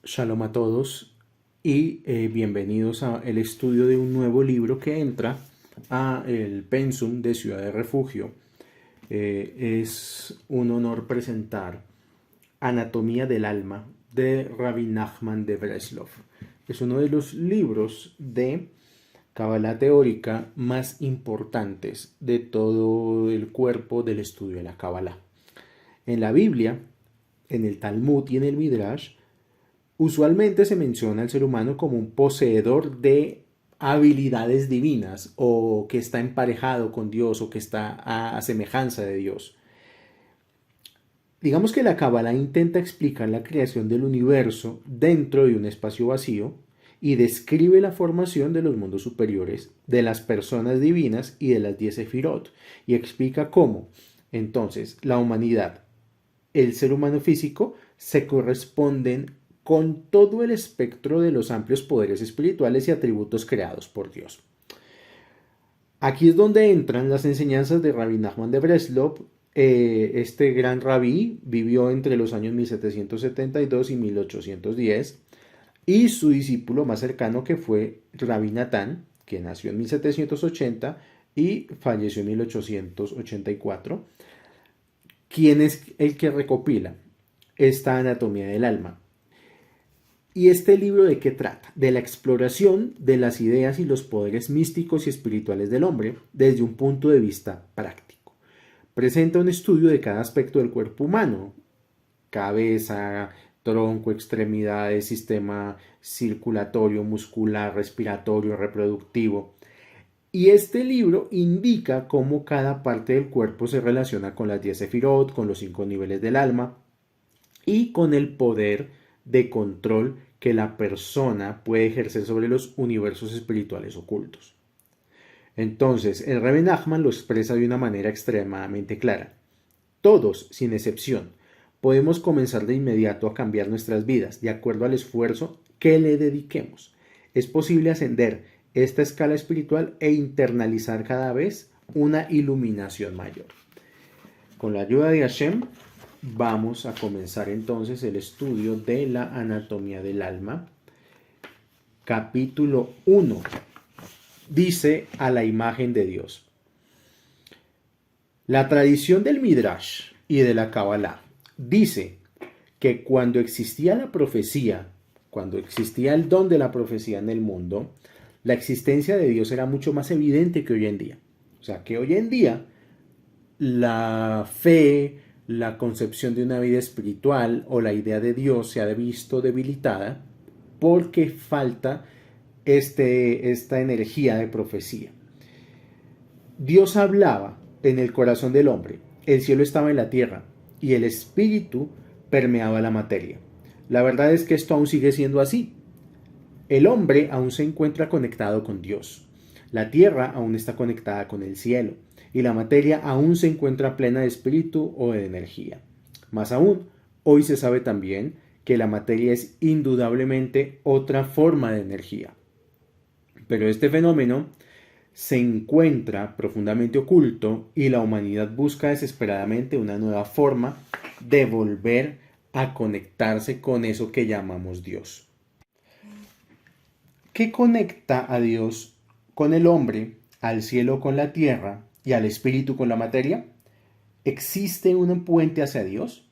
Shalom a todos y bienvenidos a el estudio de un nuevo libro que entra a el Pensum de Ciudad de Refugio. Es un honor presentar Anatomía del Alma de Rabbi Nachman de Breslov. Es uno de los libros de Kabbalah teórica más importantes de todo el cuerpo del estudio de la Kabbalah. En la Biblia, en el Talmud y en el Midrash, usualmente se menciona al ser humano como un poseedor de habilidades divinas o que está emparejado con Dios o que está a semejanza de Dios. Digamos que la Kabbalah intenta explicar la creación del universo dentro de un espacio vacío y describe la formación de los mundos superiores, de las personas divinas y de las 10 sefirot, y explica cómo, entonces, la humanidad, el ser humano físico, se corresponden con todo el espectro de los amplios poderes espirituales y atributos creados por Dios. Aquí es donde entran las enseñanzas de Rabbi Nachman de Breslov. Este gran rabí vivió entre los años 1772 y 1810, y su discípulo más cercano, que fue Rabbi Natán, que nació en 1780 y falleció en 1884, quien es el que recopila esta anatomía del alma. ¿Y este libro de qué trata? De la exploración de las ideas y los poderes místicos y espirituales del hombre desde un punto de vista práctico. Presenta un estudio de cada aspecto del cuerpo humano: cabeza, tronco, extremidades, sistema circulatorio, muscular, respiratorio, reproductivo. Y este libro indica cómo cada parte del cuerpo se relaciona con las 10 sefirot, con los 5 niveles del alma y con el poder de control que la persona puede ejercer sobre los universos espirituales ocultos. Entonces, el Rebbe Nachman lo expresa de una manera extremadamente clara. Todos, sin excepción, podemos comenzar de inmediato a cambiar nuestras vidas de acuerdo al esfuerzo que le dediquemos. Es posible ascender esta escala espiritual e internalizar cada vez una iluminación mayor. Con la ayuda de Hashem, vamos a comenzar entonces el estudio de la anatomía del alma. Capítulo 1. Dice: a la imagen de Dios. La tradición del Midrash y de la Kabbalah dice que cuando existía la profecía, cuando existía el don de la profecía en el mundo, la existencia de Dios era mucho más evidente que hoy en día. O sea, que hoy en día la fe, la concepción de una vida espiritual o la idea de Dios se ha visto debilitada porque falta esta energía de profecía. Dios hablaba en el corazón del hombre, el cielo estaba en la tierra y el espíritu permeaba la materia. La verdad es que esto aún sigue siendo así. El hombre aún se encuentra conectado con Dios. La tierra aún está conectada con el cielo y la materia aún se encuentra plena de espíritu o de energía. Más aún, hoy se sabe también que la materia es indudablemente otra forma de energía. Pero este fenómeno se encuentra profundamente oculto y la humanidad busca desesperadamente una nueva forma de volver a conectarse con eso que llamamos Dios. ¿Qué conecta a Dios con el hombre, al cielo con la tierra y al espíritu con la materia? ¿Existe un puente hacia Dios?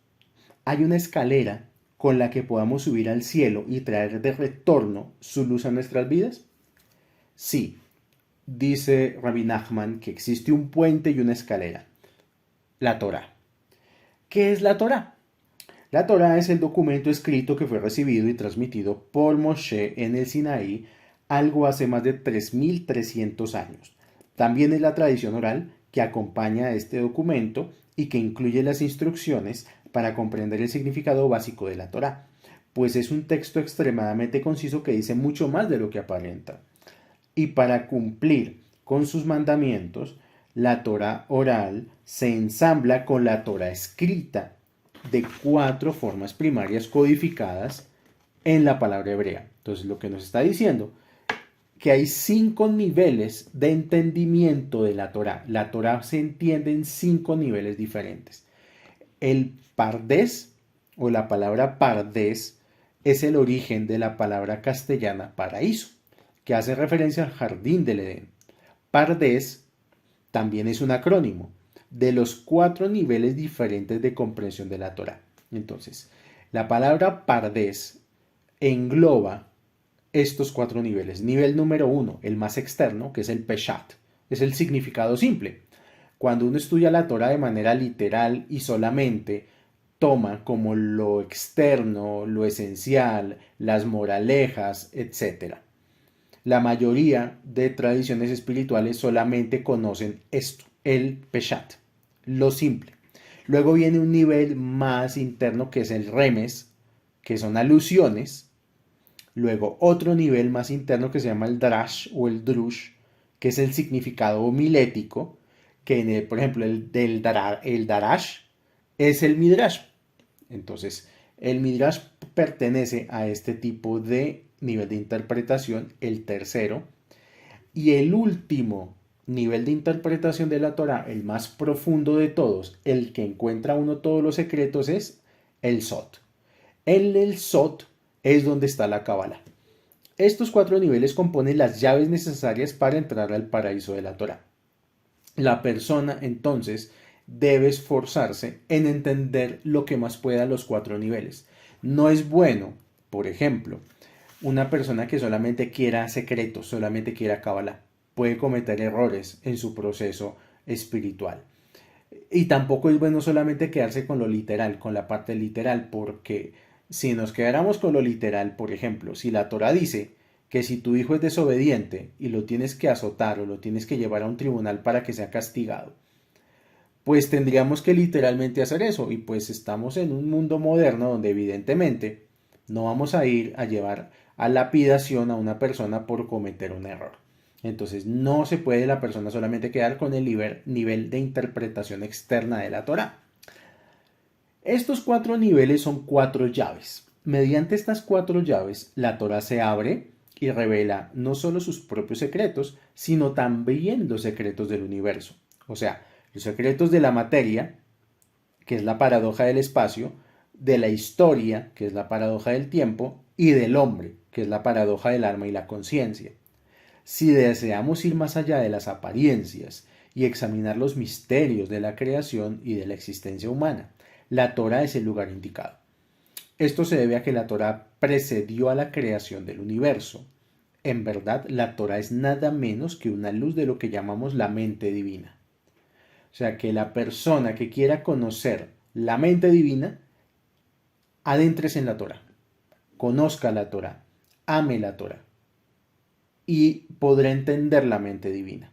¿Hay una escalera con la que podamos subir al cielo y traer de retorno su luz a nuestras vidas? Sí, dice Rabbi Nachman que existe un puente y una escalera: la Torá. ¿Qué es la Torá? La Torá es el documento escrito que fue recibido y transmitido por Moshe en el Sinaí algo hace más de 3300 años. También es la tradición oral que acompaña a este documento y que incluye las instrucciones para comprender el significado básico de la Torá, pues es un texto extremadamente conciso que dice mucho más de lo que aparenta. Y para cumplir con sus mandamientos, la Torá oral se ensambla con la Torá escrita de 4 formas primarias codificadas en la palabra hebrea. Entonces, lo que nos está diciendo que hay 5 niveles de entendimiento de la Torá. La Torá se entiende en 5 niveles diferentes. El pardés, o la palabra pardés, es el origen de la palabra castellana paraíso, que hace referencia al jardín del Edén. Pardes también es un acrónimo de los 4 niveles diferentes de comprensión de la Torá. Entonces, la palabra Pardes engloba estos 4 niveles. Nivel número 1, el más externo, que es el Peshat, es el significado simple. Cuando uno estudia la Torá de manera literal y solamente toma como lo externo, lo esencial, las moralejas, etc. La mayoría de tradiciones espirituales solamente conocen esto, el Peshat, lo simple. Luego viene un nivel más interno que es el Remes, que son alusiones. Luego otro nivel más interno que se llama el Drash o el Drush, que es el significado homilético, que por ejemplo el Darash es el Midrash. Entonces, el Midrash pertenece a este tipo de nivel de interpretación, el tercero. Y el último nivel de interpretación de la Torah, el más profundo de todos, el que encuentra uno todos los secretos, es el Sot. En el Sot es donde está la Kabbalah. Estos 4 niveles componen las llaves necesarias para entrar al paraíso de la Torah. La persona entonces debe esforzarse en entender lo que más pueda los 4 niveles. No es bueno, por ejemplo, una persona que solamente quiera secretos, solamente quiera Kabbalah, puede cometer errores en su proceso espiritual. Y tampoco es bueno solamente quedarse con lo literal, con la parte literal, porque si nos quedáramos con lo literal, por ejemplo, si la Torah dice que si tu hijo es desobediente y lo tienes que azotar o lo tienes que llevar a un tribunal para que sea castigado, pues tendríamos que literalmente hacer eso. Y pues estamos en un mundo moderno donde evidentemente no vamos a ir a llevar a lapidación a una persona por cometer un error. Entonces no se puede la persona solamente quedar con el nivel de interpretación externa de la Torah. Estos 4 niveles son 4 llaves. Mediante estas 4 llaves, la Torah se abre y revela no solo sus propios secretos, sino también los secretos del universo. O sea, los secretos de la materia, que es la paradoja del espacio, de la historia, que es la paradoja del tiempo, y del hombre, que es la paradoja del alma y la conciencia. Si deseamos ir más allá de las apariencias y examinar los misterios de la creación y de la existencia humana, la Torah es el lugar indicado. Esto se debe a que la Torah precedió a la creación del universo. En verdad, la Torah es nada menos que una luz de lo que llamamos la mente divina. O sea, que la persona que quiera conocer la mente divina, adéntrese en la Torah, conozca la Torah, ame la Torah y podrá entender la mente divina.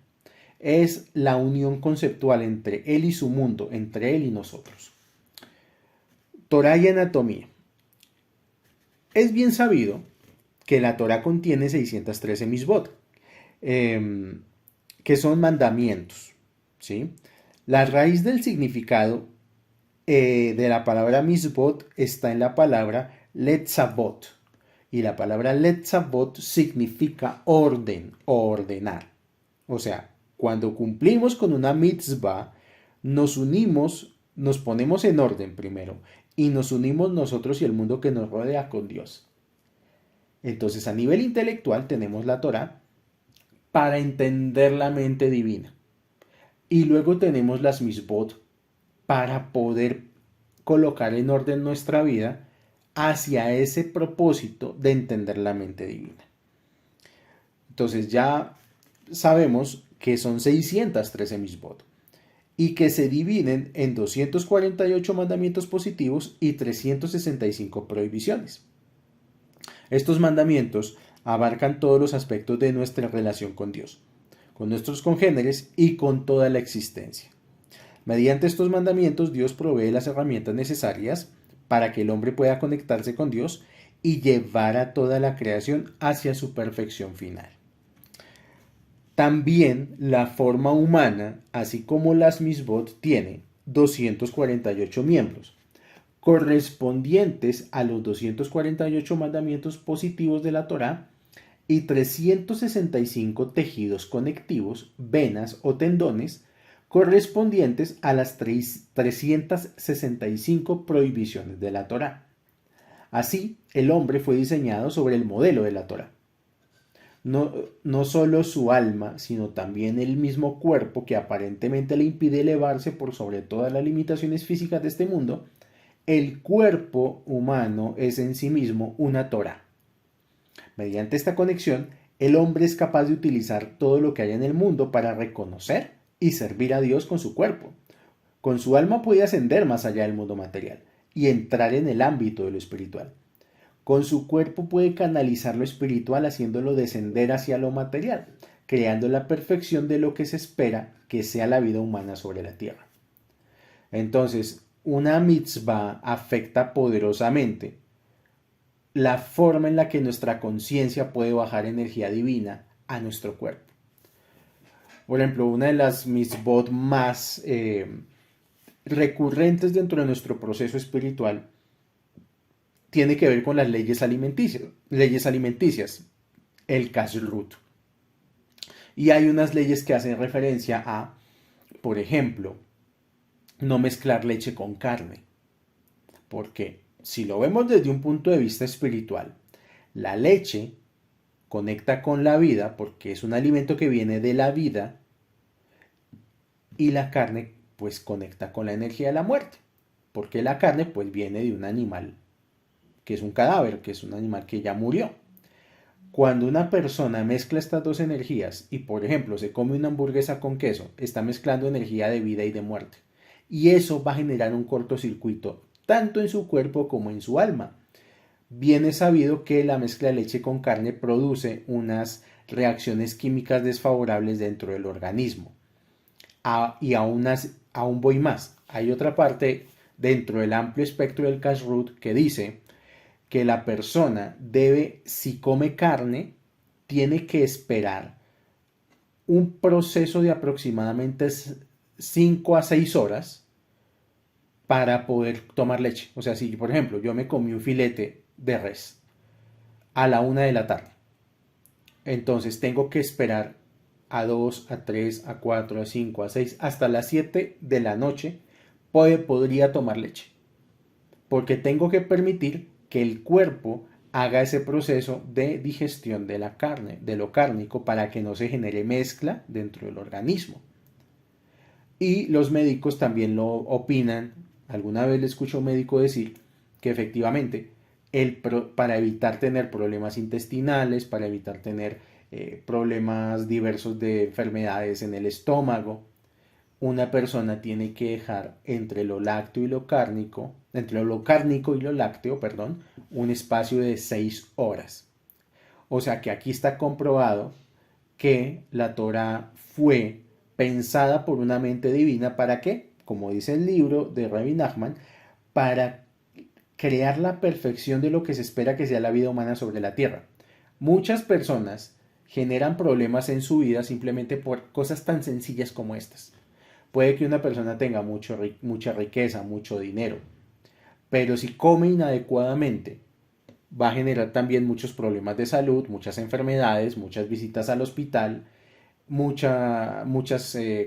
Es la unión conceptual entre él y su mundo, entre él y nosotros. Torah y anatomía. Es bien sabido que la Torah contiene 613 misbot, que son mandamientos, ¿sí? La raíz del significado de la palabra misbot está en la palabra letzavot, y la palabra letzavot significa orden o ordenar. O sea, cuando cumplimos con una mitzvah, nos unimos, nos ponemos en orden primero y nos unimos nosotros y el mundo que nos rodea con Dios. Entonces, a nivel intelectual tenemos la Torah para entender la mente divina. Y luego tenemos las misbot para poder colocar en orden nuestra vida hacia ese propósito de entender la mente divina. Entonces ya sabemos que son 613 misbot y que se dividen en 248 mandamientos positivos y 365 prohibiciones. Estos mandamientos abarcan todos los aspectos de nuestra relación con Dios, con nuestros congéneres y con toda la existencia. Mediante estos mandamientos, Dios provee las herramientas necesarias para que el hombre pueda conectarse con Dios y llevar a toda la creación hacia su perfección final. También la forma humana, así como las misbot, tiene 248 miembros, correspondientes a los 248 mandamientos positivos de la Torá y 365 tejidos conectivos, venas o tendones, correspondientes a las 365 prohibiciones de la Torá. Así, el hombre fue diseñado sobre el modelo de la Torá. No solo su alma, sino también el mismo cuerpo que aparentemente le impide elevarse por sobre todas las limitaciones físicas de este mundo, el cuerpo humano es en sí mismo una Torá. Mediante esta conexión, el hombre es capaz de utilizar todo lo que hay en el mundo para reconocer y servir a Dios con su cuerpo. Con su alma puede ascender más allá del mundo material y entrar en el ámbito de lo espiritual. Con su cuerpo puede canalizar lo espiritual haciéndolo descender hacia lo material, creando la perfección de lo que se espera que sea la vida humana sobre la tierra. Entonces, una mitzvah afecta poderosamente la forma en la que nuestra conciencia puede bajar energía divina a nuestro cuerpo. Por ejemplo, una de las mitzvot más recurrentes dentro de nuestro proceso espiritual tiene que ver con las leyes alimenticias, el kashrut. Y hay unas leyes que hacen referencia a, por ejemplo, no mezclar leche con carne. Porque si lo vemos desde un punto de vista espiritual, la leche conecta con la vida porque es un alimento que viene de la vida y la carne pues conecta con la energía de la muerte, porque la carne pues viene de un animal que es un cadáver, que es un animal que ya murió. Cuando una persona mezcla estas dos energías y por ejemplo se come una hamburguesa con queso, está mezclando energía de vida y de muerte. Y eso va a generar un cortocircuito tanto en su cuerpo como en su alma. Bien es sabido que la mezcla de leche con carne produce unas reacciones químicas desfavorables dentro del organismo. Y aún voy más. Hay otra parte dentro del amplio espectro del kashrut que dice que la persona debe, si come carne, tiene que esperar un proceso de aproximadamente 5 a 6 horas para poder tomar leche. O sea, si por ejemplo yo me comí un filete de res a la 1 de la tarde, entonces tengo que esperar a 2, a 3, a 4, a 5, a 6, hasta las 7 de la noche podría tomar leche. Porque tengo que permitir que el cuerpo haga ese proceso de digestión de la carne, de lo cárnico, para que no se genere mezcla dentro del organismo. Y los médicos también lo opinan. Alguna vez le escucho a un médico decir que efectivamente para evitar tener problemas intestinales, para evitar tener problemas diversos de enfermedades en el estómago, una persona tiene que dejar entre lo lácteo y lo cárnico, entre lo cárnico y lo lácteo, perdón, un espacio de 6 horas. O sea que aquí está comprobado que la Torá fue pensada por una mente divina para qué, como dice el libro de Rabbi Nachman, para crear la perfección de lo que se espera que sea la vida humana sobre la tierra. Muchas personas generan problemas en su vida simplemente por cosas tan sencillas como estas. Puede que una persona tenga mucha riqueza, mucho dinero, pero si come inadecuadamente, va a generar también muchos problemas de salud, muchas enfermedades, muchas visitas al hospital, muchas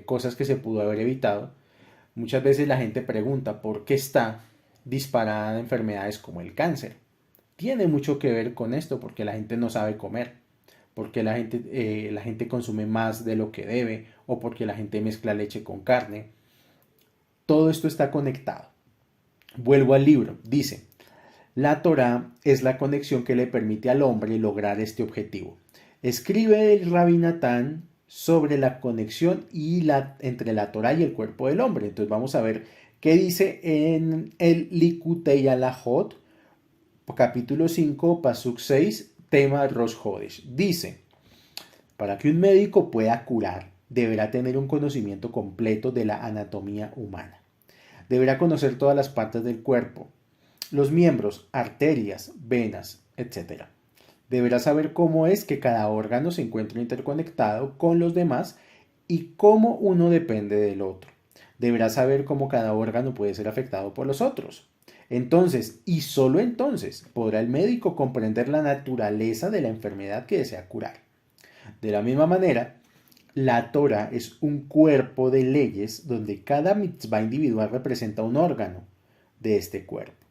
cosas que se pudo haber evitado. Muchas veces la gente pregunta por qué está disparada de enfermedades como el cáncer. Tiene mucho que ver con esto porque la gente no sabe comer, porque la gente consume más de lo que debe o porque la gente mezcla leche con carne. Todo esto está conectado. Vuelvo al libro. Dice, la Torá es la conexión que le permite al hombre lograr este objetivo. Escribe el Rabbi Natán sobre la conexión entre la Torá y el cuerpo del hombre. Entonces vamos a ver qué dice en el Likutei Halachot, capítulo 5, pasuk 6, tema Rosh Hodesh. Dice, para que un médico pueda curar, deberá tener un conocimiento completo de la anatomía humana. Deberá conocer todas las partes del cuerpo, los miembros, arterias, venas, etc. Deberá saber cómo es que cada órgano se encuentra interconectado con los demás y cómo uno depende del otro. Deberá saber cómo cada órgano puede ser afectado por los otros. Entonces, y solo entonces, podrá el médico comprender la naturaleza de la enfermedad que desea curar. De la misma manera, la Torah es un cuerpo de leyes donde cada mitzvah individual representa un órgano de este cuerpo.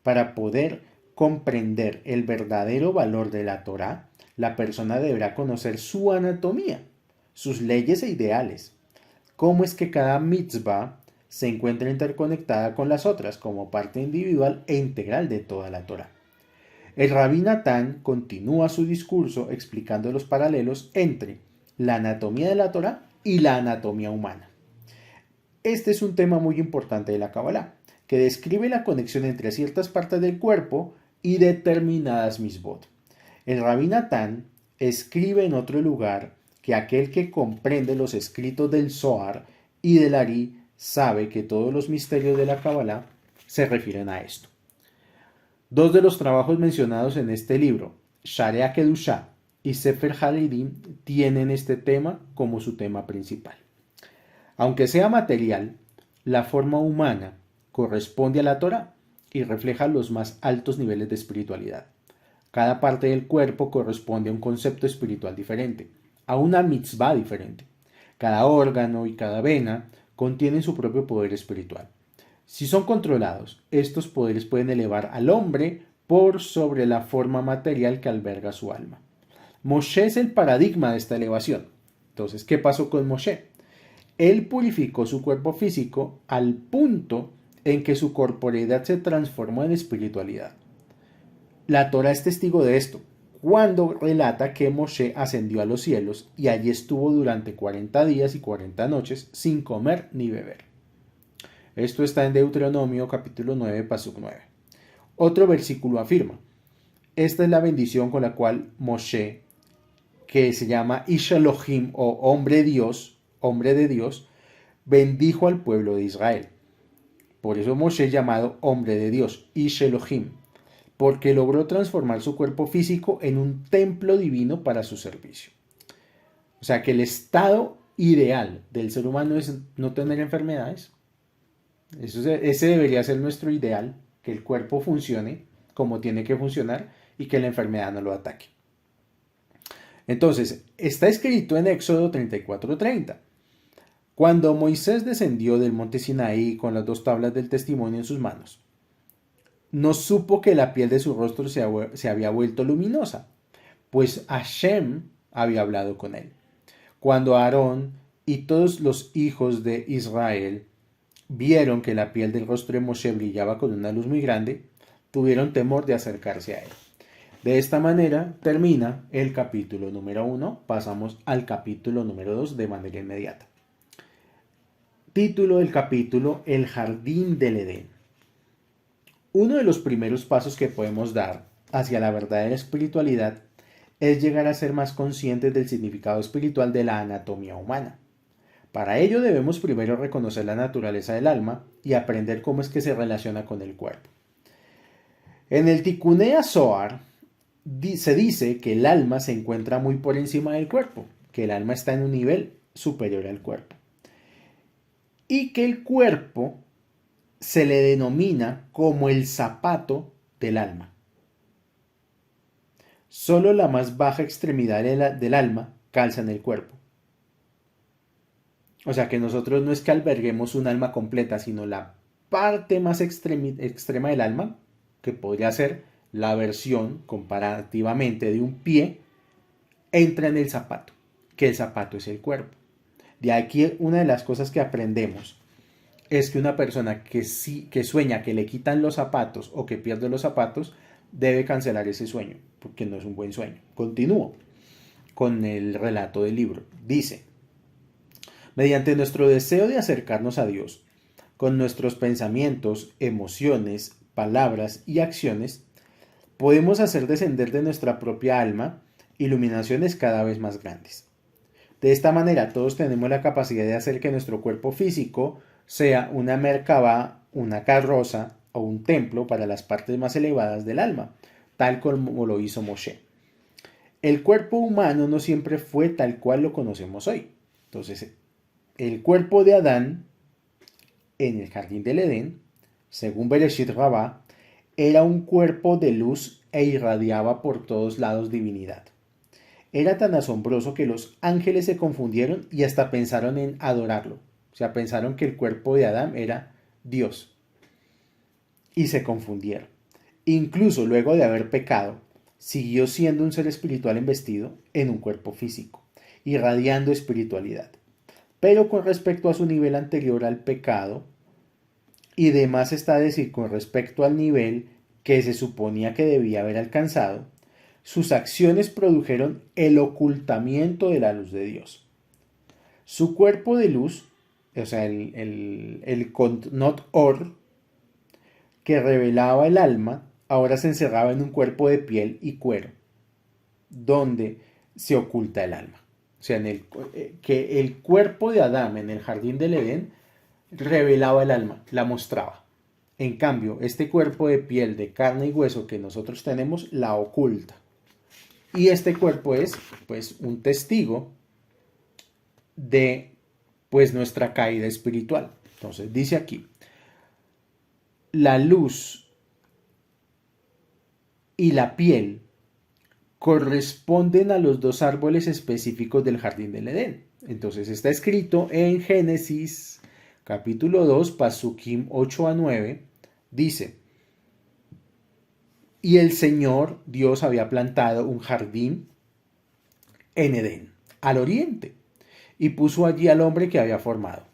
Para poder comprender el verdadero valor de la Torá, la persona deberá conocer su anatomía, sus leyes e ideales. Cómo es que cada mitzvah se encuentra interconectada con las otras como parte individual e integral de toda la Torá. El Rabí Natán continúa su discurso explicando los paralelos entre la anatomía de la Torá y la anatomía humana. Este es un tema muy importante de la Kabbalah, que describe la conexión entre ciertas partes del cuerpo y determinadas mitzvot. El Rabí Natán escribe en otro lugar que aquel que comprende los escritos del Zohar y del Ari sabe que todos los misterios de la Kabbalah se refieren a esto. Dos de los trabajos mencionados en este libro, Sharea Kedushá y Sefer Halidim, tienen este tema como su tema principal. Aunque sea material, la forma humana corresponde a la Torá y refleja los más altos niveles de espiritualidad. Cada parte del cuerpo corresponde a un concepto espiritual diferente, a una mitzvah diferente. Cada órgano y cada vena contienen su propio poder espiritual. Si son controlados, estos poderes pueden elevar al hombre por sobre la forma material que alberga su alma. Moshe es el paradigma de esta elevación. Entonces, ¿qué pasó con Moshe? Él purificó su cuerpo físico al punto en que su corporeidad se transformó en espiritualidad. La Torá es testigo de esto, cuando relata que Moshe ascendió a los cielos y allí estuvo durante 40 días y 40 noches sin comer ni beber. Esto está en Deuteronomio capítulo 9, pasuk 9. Otro versículo afirma, esta es la bendición con la cual Moshe, que se llama Ish Elohim o hombre de Dios, bendijo al pueblo de Israel. Por eso Moshe es llamado hombre de Dios, Ish Elohim, porque logró transformar su cuerpo físico en un templo divino para su servicio. O sea que el estado ideal del ser humano es no tener enfermedades. Ese debería ser nuestro ideal, que el cuerpo funcione como tiene que funcionar y que la enfermedad no lo ataque. Entonces, está escrito en Éxodo 34:30. Cuando Moisés descendió del monte Sinaí con las 2 tablas del testimonio en sus manos, no supo que la piel de su rostro se había vuelto luminosa, pues Hashem había hablado con él. Cuando Aarón y todos los hijos de Israel vieron que la piel del rostro de Moshe brillaba con una luz muy grande, tuvieron temor de acercarse a él. De esta manera termina el capítulo número 1, pasamos al capítulo número 2 de manera inmediata. Título del capítulo: El jardín del Edén. Uno de los primeros pasos que podemos dar hacia la verdadera espiritualidad es llegar a ser más conscientes del significado espiritual de la anatomía humana. Para ello debemos primero reconocer la naturaleza del alma y aprender cómo es que se relaciona con el cuerpo. En el Tikkunei HaZohar se dice que el alma se encuentra muy por encima del cuerpo, que el alma está en un nivel superior al cuerpo, y que el cuerpo se le denomina como el zapato del alma. Solo la más baja extremidad del alma calza en el cuerpo. O sea que nosotros no es que alberguemos un alma completa, sino la parte más extrema del alma, que podría ser la versión comparativamente de un pie, entra en el zapato, que el zapato es el cuerpo. De aquí una de las cosas que aprendemos es que una persona que sueña que le quitan los zapatos o que pierde los zapatos debe cancelar ese sueño, porque no es un buen sueño. Continúo con el relato del libro. Dice: mediante nuestro deseo de acercarnos a Dios, con nuestros pensamientos, emociones, palabras y acciones, podemos hacer descender de nuestra propia alma iluminaciones cada vez más grandes. De esta manera todos tenemos la capacidad de hacer que nuestro cuerpo físico sea una merkabá, una carroza o un templo para las partes más elevadas del alma, tal como lo hizo Moshe. El cuerpo humano no siempre fue tal cual lo conocemos hoy. Entonces, el cuerpo de Adán en el jardín del Edén, según Bereshit Rabbah, era un cuerpo de luz e irradiaba por todos lados divinidad. Era tan asombroso que los ángeles se confundieron y hasta pensaron en adorarlo. O sea, pensaron que el cuerpo de Adán era Dios. Y se confundieron. Incluso luego de haber pecado, siguió siendo un ser espiritual investido en un cuerpo físico, irradiando espiritualidad. Pero con respecto a su nivel anterior al pecado, y demás está decir con respecto al nivel que se suponía que debía haber alcanzado, sus acciones produjeron el ocultamiento de la luz de Dios. Su cuerpo de luz, o sea, el not or, que revelaba el alma, ahora se encerraba en un cuerpo de piel y cuero, donde se oculta el alma. O sea, que el cuerpo de Adán en el jardín del Edén revelaba el alma, la mostraba. En cambio, este cuerpo de piel, de carne y hueso que nosotros tenemos, la oculta. Y este cuerpo es, pues, un testigo de, pues, nuestra caída espiritual. Entonces, dice aquí, la luz y la piel corresponden a los dos árboles específicos del jardín del Edén. Entonces, está escrito en Génesis capítulo 2, Pasukim 8 a 9, dice, y el Señor Dios había plantado un jardín en Edén, al oriente, y puso allí al hombre que había formado.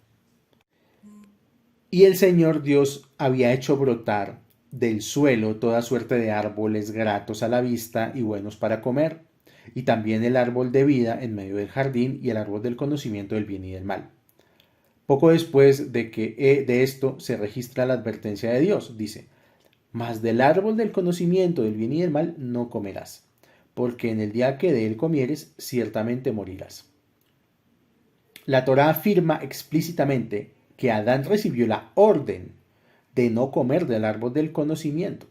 Y el Señor Dios había hecho brotar del suelo toda suerte de árboles gratos a la vista y buenos para comer, y también el árbol de vida en medio del jardín y el árbol del conocimiento del bien y del mal. Poco después de esto se registra la advertencia de Dios, dice, mas del árbol del conocimiento del bien y del mal no comerás, porque en el día que de él comieres ciertamente morirás. La Torá afirma explícitamente que Adán recibió la orden de no comer del árbol del conocimiento.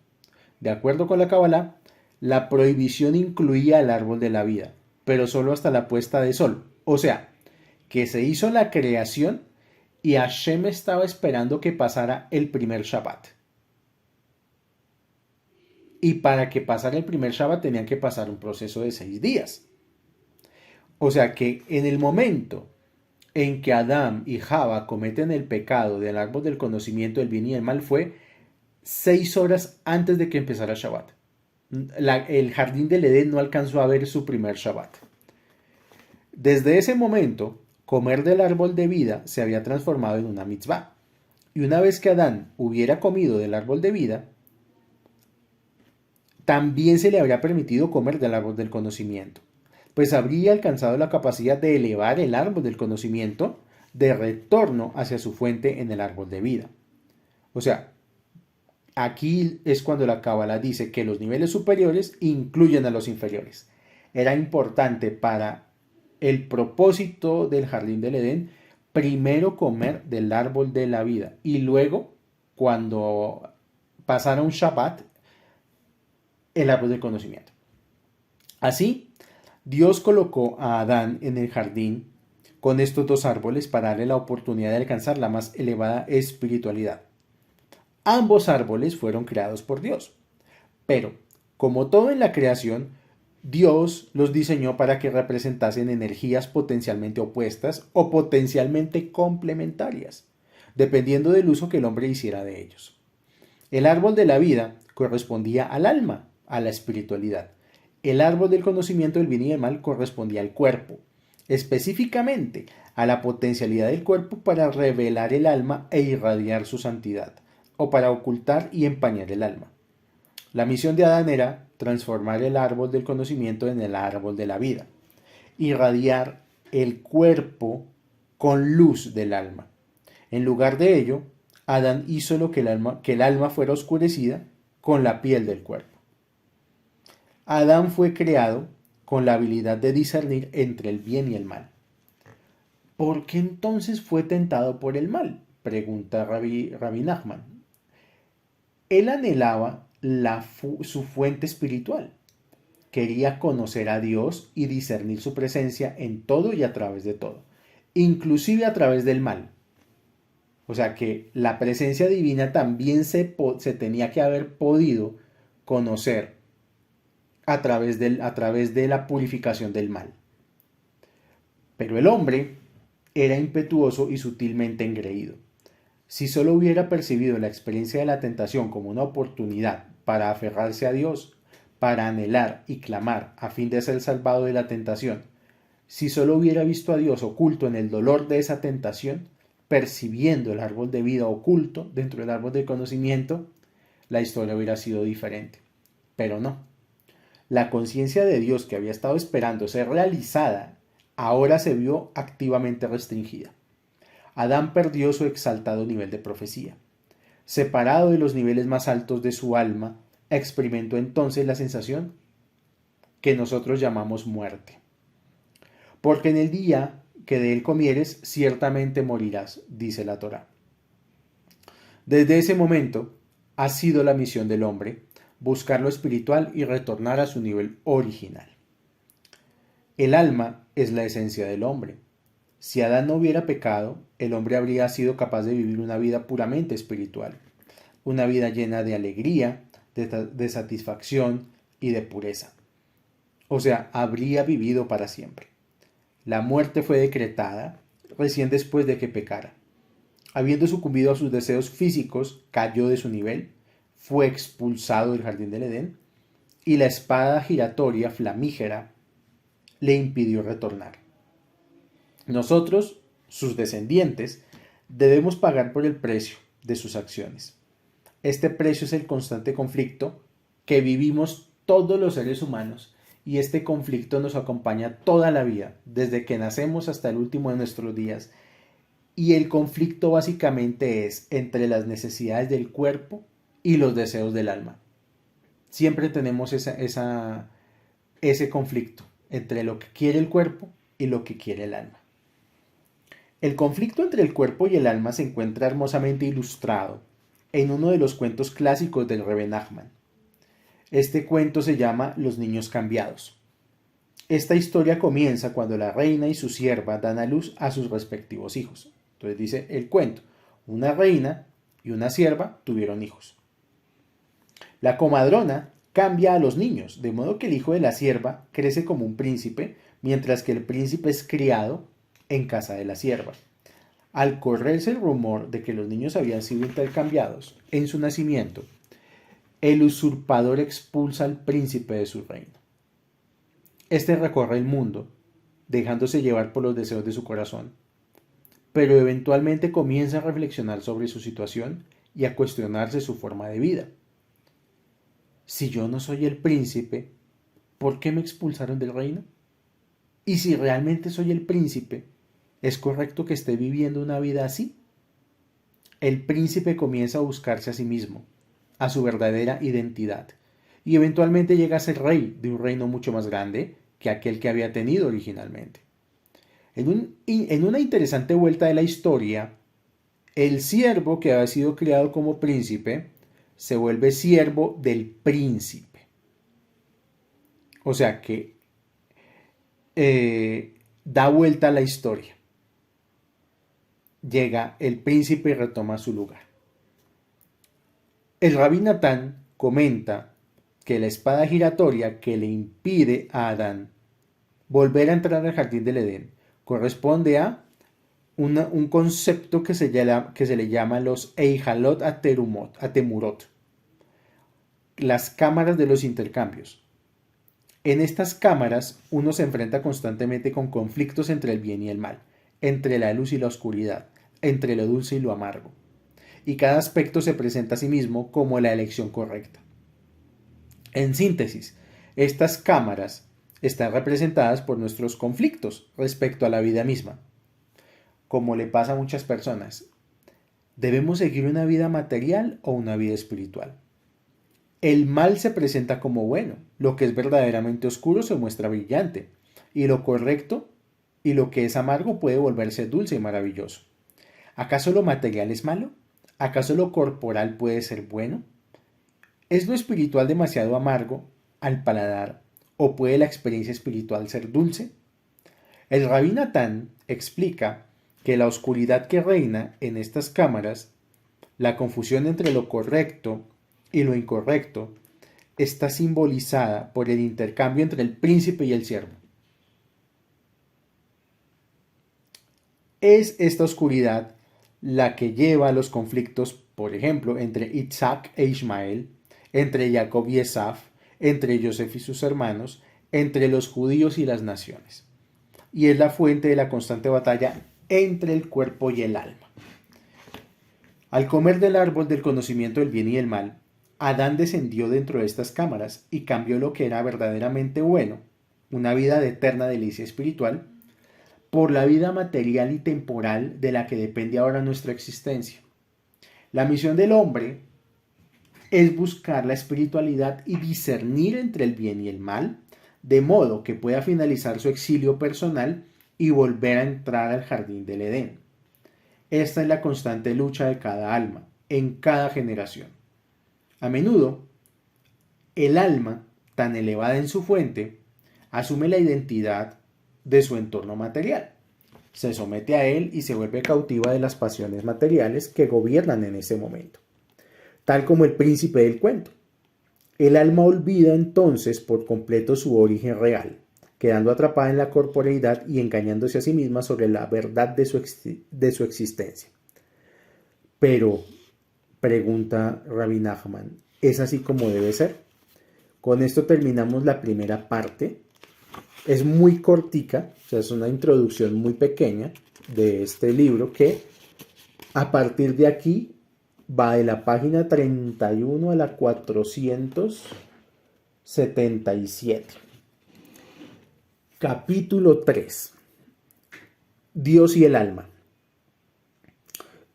De acuerdo con la Kabbalah, la prohibición incluía el árbol de la vida, pero solo hasta la puesta de sol. O sea, que se hizo la creación y Hashem estaba esperando que pasara el primer Shabbat. Y para que pasara el primer Shabbat tenían que pasar un proceso de 6 días. O sea que en el momento en que Adán y Java cometen el pecado del árbol del conocimiento del bien y del mal fue 6 horas antes de que empezara Shabbat. El jardín del Edén no alcanzó a ver su primer Shabbat. Desde ese momento, comer del árbol de vida se había transformado en una mitzvah. Y una vez que Adán hubiera comido del árbol de vida, también se le habría permitido comer del árbol del conocimiento, pues habría alcanzado la capacidad de elevar el árbol del conocimiento de retorno hacia su fuente en el árbol de vida. O sea, aquí es cuando la Cábala dice que los niveles superiores incluyen a los inferiores. Era importante para el propósito del jardín del Edén primero comer del árbol de la vida y luego, cuando pasara un Shabbat, el árbol del conocimiento. Así, Dios colocó a Adán en el jardín con estos dos árboles para darle la oportunidad de alcanzar la más elevada espiritualidad. Ambos árboles fueron creados por Dios, pero, como todo en la creación, Dios los diseñó para que representasen energías potencialmente opuestas o potencialmente complementarias, dependiendo del uso que el hombre hiciera de ellos. El árbol de la vida correspondía al alma, a la espiritualidad. El árbol del conocimiento del bien y del mal correspondía al cuerpo, específicamente a la potencialidad del cuerpo para revelar el alma e irradiar su santidad, o para ocultar y empañar el alma. La misión de Adán era transformar el árbol del conocimiento en el árbol de la vida, irradiar el cuerpo con luz del alma. En lugar de ello, Adán hizo lo que el alma fuera oscurecida con la piel del cuerpo. Adán fue creado con la habilidad de discernir entre el bien y el mal. ¿Por qué entonces fue tentado por el mal?, pregunta Rabbi Nachman. Él anhelaba su fuente espiritual. Quería conocer a Dios y discernir su presencia en todo y a través de todo, inclusive a través del mal. O sea que la presencia divina también se tenía que haber podido conocer a través de la purificación del mal. Pero el hombre era impetuoso y sutilmente engreído. Si solo hubiera percibido la experiencia de la tentación como una oportunidad para aferrarse a Dios, para anhelar y clamar a fin de ser salvado de la tentación, si solo hubiera visto a Dios oculto en el dolor de esa tentación, percibiendo el árbol de vida oculto dentro del árbol del conocimiento, la historia hubiera sido diferente. Pero no. La conciencia de Dios que había estado esperando ser realizada, ahora se vio activamente restringida. Adán perdió su exaltado nivel de profecía. Separado de los niveles más altos de su alma, experimentó entonces la sensación que nosotros llamamos muerte. Porque en el día que de él comieres, ciertamente morirás, dice la Torá. Desde ese momento ha sido la misión del hombre buscar lo espiritual y retornar a su nivel original. El alma es la esencia del hombre. Si Adán no hubiera pecado, el hombre habría sido capaz de vivir una vida puramente espiritual, una vida llena de alegría, de satisfacción y de pureza. O sea, habría vivido para siempre. La muerte fue decretada recién después de que pecara. Habiendo sucumbido a sus deseos físicos, cayó de su nivel, fue expulsado del jardín del Edén y la espada giratoria flamígera le impidió retornar. Nosotros, sus descendientes, debemos pagar por el precio de sus acciones. Este precio es el constante conflicto que vivimos todos los seres humanos y este conflicto nos acompaña toda la vida, desde que nacemos hasta el último de nuestros días. Y el conflicto básicamente es entre las necesidades del cuerpo y los deseos del alma. Siempre tenemos ese conflicto entre lo que quiere el cuerpo y lo que quiere el alma. El conflicto entre el cuerpo y el alma se encuentra hermosamente ilustrado en uno de los cuentos clásicos del Rebbe Nachman. Este cuento se llama Los niños cambiados. Esta historia comienza cuando la reina y su sierva dan a luz a sus respectivos hijos. Entonces dice el cuento, una reina y una sierva tuvieron hijos. La comadrona cambia a los niños, de modo que el hijo de la sierva crece como un príncipe, mientras que el príncipe es criado en casa de la sierva. Al correrse el rumor de que los niños habían sido intercambiados en su nacimiento, el usurpador expulsa al príncipe de su reino. Este recorre el mundo, dejándose llevar por los deseos de su corazón, pero eventualmente comienza a reflexionar sobre su situación y a cuestionarse su forma de vida. Si yo no soy el príncipe, ¿por qué me expulsaron del reino? Y si realmente soy el príncipe, ¿es correcto que esté viviendo una vida así? El príncipe comienza a buscarse a sí mismo, a su verdadera identidad, y eventualmente llega a ser rey de un reino mucho más grande que aquel que había tenido originalmente. En una interesante vuelta de la historia, el siervo que había sido criado como príncipe se vuelve siervo del príncipe. O sea que da vuelta a la historia. Llega el príncipe y retoma su lugar. El Rabí Natán comenta que la espada giratoria que le impide a Adán volver a entrar al jardín del Edén corresponde a un concepto que se le llama los Eijalot Atemurot, las cámaras de los intercambios. En estas cámaras uno se enfrenta constantemente con conflictos entre el bien y el mal, entre la luz y la oscuridad, entre lo dulce y lo amargo. Y cada aspecto se presenta a sí mismo como la elección correcta. En síntesis, estas cámaras están representadas por nuestros conflictos respecto a la vida misma. Como le pasa a muchas personas, ¿debemos seguir una vida material o una vida espiritual? El mal se presenta como bueno, lo que es verdaderamente oscuro se muestra brillante, y lo correcto y lo que es amargo puede volverse dulce y maravilloso. ¿Acaso lo material es malo? ¿Acaso lo corporal puede ser bueno? ¿Es lo espiritual demasiado amargo al paladar o puede la experiencia espiritual ser dulce? El Rabí Natán explica que la oscuridad que reina en estas cámaras, la confusión entre lo correcto y lo incorrecto, está simbolizada por el intercambio entre el príncipe y el siervo. Es esta oscuridad la que lleva a los conflictos, por ejemplo, entre Isaac e Ismael, entre Jacob y Esaf, entre Joseph y sus hermanos, entre los judíos y las naciones. Y es la fuente de la constante batalla entre el cuerpo y el alma. Al comer del árbol del conocimiento del bien y del mal, Adán descendió dentro de estas cámaras y cambió lo que era verdaderamente bueno, una vida de eterna delicia espiritual, por la vida material y temporal de la que depende ahora nuestra existencia. La misión del hombre es buscar la espiritualidad y discernir entre el bien y el mal, de modo que pueda finalizar su exilio personal y volver a entrar al jardín del Edén. Esta es la constante lucha de cada alma, en cada generación. A menudo, el alma, tan elevada en su fuente, asume la identidad de su entorno material. Se somete a él y se vuelve cautiva de las pasiones materiales que gobiernan en ese momento. Tal como el príncipe del cuento. El alma olvida entonces por completo su origen real, quedando atrapada en la corporeidad y engañándose a sí misma sobre la verdad de su existencia. Pero, pregunta Rabbi Nachman, ¿es así como debe ser? Con esto terminamos la primera parte. Es muy cortica, o sea, es una introducción muy pequeña de este libro que a partir de aquí va de la página 31 a la 477. Capítulo 3. Dios y el alma.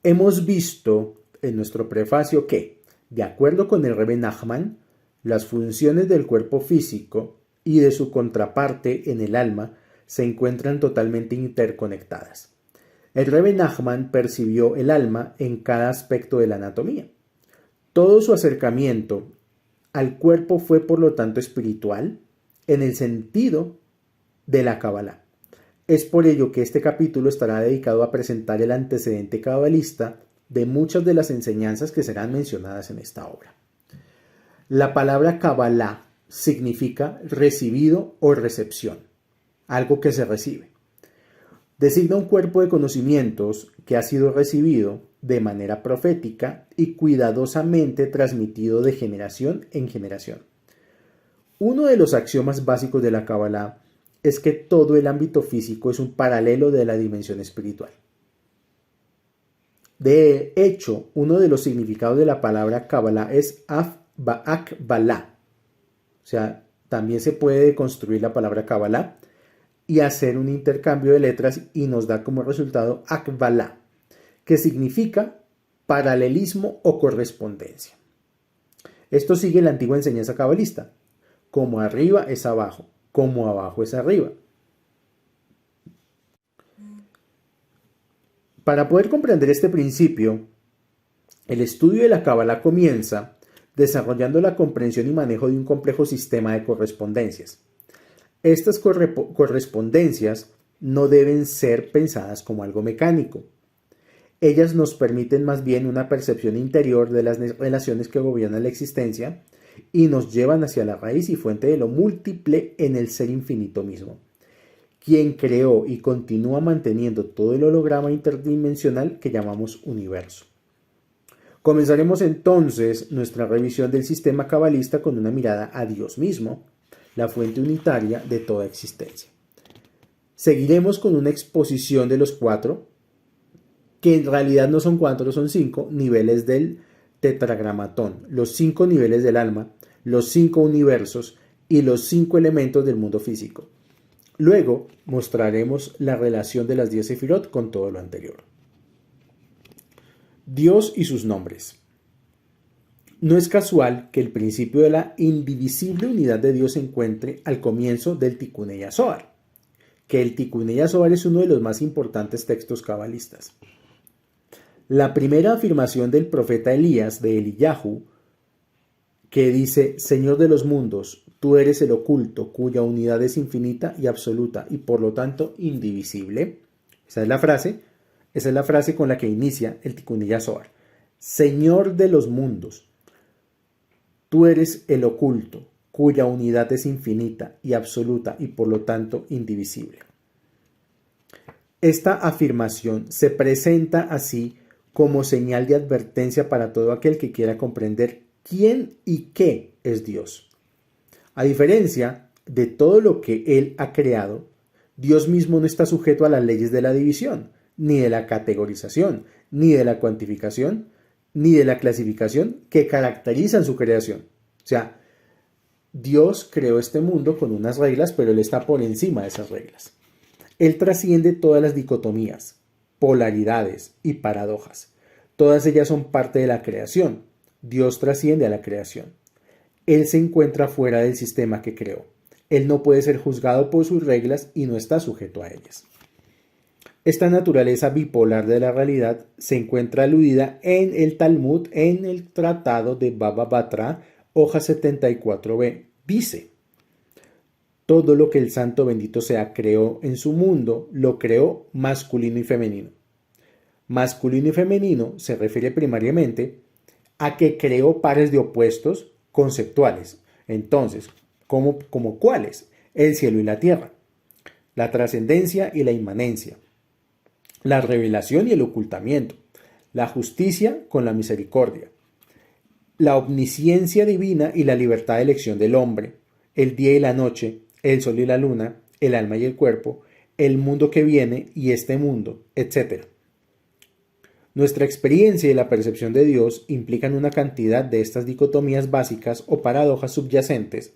Hemos visto en nuestro prefacio que, de acuerdo con el Rebbe Nachman, las funciones del cuerpo físico y de su contraparte en el alma se encuentran totalmente interconectadas. El Rebbe Nachman percibió el alma en cada aspecto de la anatomía. Todo su acercamiento al cuerpo fue por lo tanto espiritual en el sentido de la Kabbalah. Es por ello que este capítulo estará dedicado a presentar el antecedente cabalista de muchas de las enseñanzas que serán mencionadas en esta obra. La palabra Kabbalah significa recibido o recepción, algo que se recibe. Designa un cuerpo de conocimientos que ha sido recibido de manera profética y cuidadosamente transmitido de generación en generación. Uno de los axiomas básicos de la Kabbalah es que todo el ámbito físico es un paralelo de la dimensión espiritual. De hecho, uno de los significados de la palabra Kabbalah es Akbalah. O sea, también se puede construir la palabra Kabbalah y hacer un intercambio de letras y nos da como resultado Akbalah, que significa paralelismo o correspondencia. Esto sigue la antigua enseñanza cabalista. Como arriba es abajo, como abajo es arriba. Para poder comprender este principio, el estudio de la Kabbalah comienza desarrollando la comprensión y manejo de un complejo sistema de correspondencias. Estas correspondencias no deben ser pensadas como algo mecánico. Ellas nos permiten más bien una percepción interior de las relaciones que gobiernan la existencia y nos llevan hacia la raíz y fuente de lo múltiple en el ser infinito mismo, quien creó y continúa manteniendo todo el holograma interdimensional que llamamos universo. Comenzaremos entonces nuestra revisión del sistema cabalista con una mirada a Dios mismo, la fuente unitaria de toda existencia. Seguiremos con una exposición de los 4, que en realidad no son 4, son 5 niveles del tetragramatón, los 5 niveles del alma, los 5 universos y los 5 elementos del mundo físico. Luego mostraremos la relación de las 10 sefirot con todo lo anterior. Dios y sus nombres. No es casual que el principio de la indivisible unidad de Dios se encuentre al comienzo del Tikunei HaZohar, que el Tikunei HaZohar es uno de los más importantes textos cabalistas. La primera afirmación del profeta Elías de Eliyahu, que dice: Señor de los mundos, tú eres el oculto, cuya unidad es infinita y absoluta y por lo tanto indivisible. Esa es la frase con la que inicia el Tikunei HaZohar. Señor de los mundos, tú eres el oculto, cuya unidad es infinita y absoluta y por lo tanto indivisible. Esta afirmación se presenta así como señal de advertencia para todo aquel que quiera comprender ¿Quién y qué es Dios? A diferencia de todo lo que Él ha creado, Dios mismo no está sujeto a las leyes de la división, ni de la categorización, ni de la cuantificación, ni de la clasificación que caracterizan su creación. O sea, Dios creó este mundo con unas reglas, pero Él está por encima de esas reglas. Él trasciende todas las dicotomías, polaridades y paradojas. Todas ellas son parte de la creación. Dios trasciende a la creación. Él se encuentra fuera del sistema que creó. Él no puede ser juzgado por sus reglas y no está sujeto a ellas. Esta naturaleza bipolar de la realidad se encuentra aludida en el Talmud, en el tratado de Baba Batra, hoja 74b. Dice: todo lo que el santo bendito sea creó en su mundo, lo creó masculino y femenino. Masculino y femenino se refiere primariamente a que creó pares de opuestos conceptuales. Entonces, ¿como cuáles? El cielo y la tierra, la trascendencia y la inmanencia, la revelación y el ocultamiento, la justicia con la misericordia, la omnisciencia divina y la libertad de elección del hombre, el día y la noche, el sol y la luna, el alma y el cuerpo, el mundo que viene y este mundo, etc. Nuestra experiencia y la percepción de Dios implican una cantidad de estas dicotomías básicas o paradojas subyacentes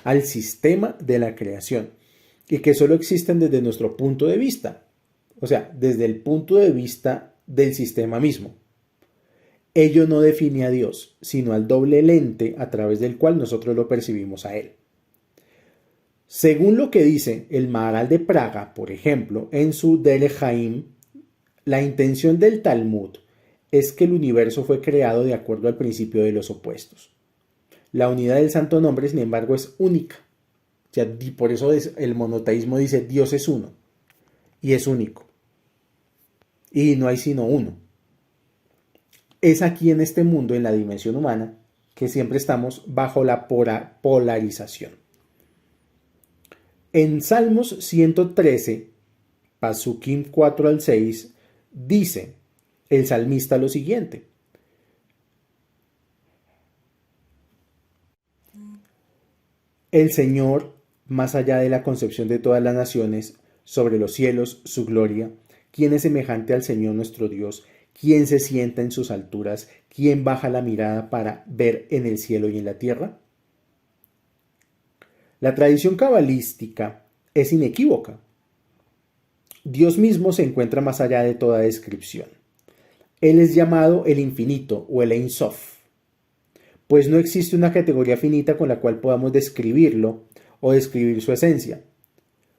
al sistema de la creación y que solo existen desde nuestro punto de vista, o sea, desde el punto de vista del sistema mismo. Ello no define a Dios, sino al doble lente a través del cual nosotros lo percibimos a Él. Según lo que dice el Maharal de Praga, por ejemplo, en su Derech Haim, la intención del Talmud es que el universo fue creado de acuerdo al principio de los opuestos. La unidad del santo nombre, sin embargo, es única. O sea, por eso el monoteísmo dice Dios es uno y es único. Y no hay sino uno. Es aquí en este mundo, en la dimensión humana, que siempre estamos bajo la polarización. En Salmos 113, Pasukim 4 al 6, dice el salmista lo siguiente: el Señor, más allá de la concepción de todas las naciones, sobre los cielos, su gloria, ¿quién es semejante al Señor nuestro Dios? ¿Quién se sienta en sus alturas? ¿Quién baja la mirada para ver en el cielo y en la tierra? La tradición cabalística es inequívoca. Dios mismo se encuentra más allá de toda descripción. Él es llamado el infinito o el Ein Sof, pues no existe una categoría finita con la cual podamos describirlo o describir su esencia.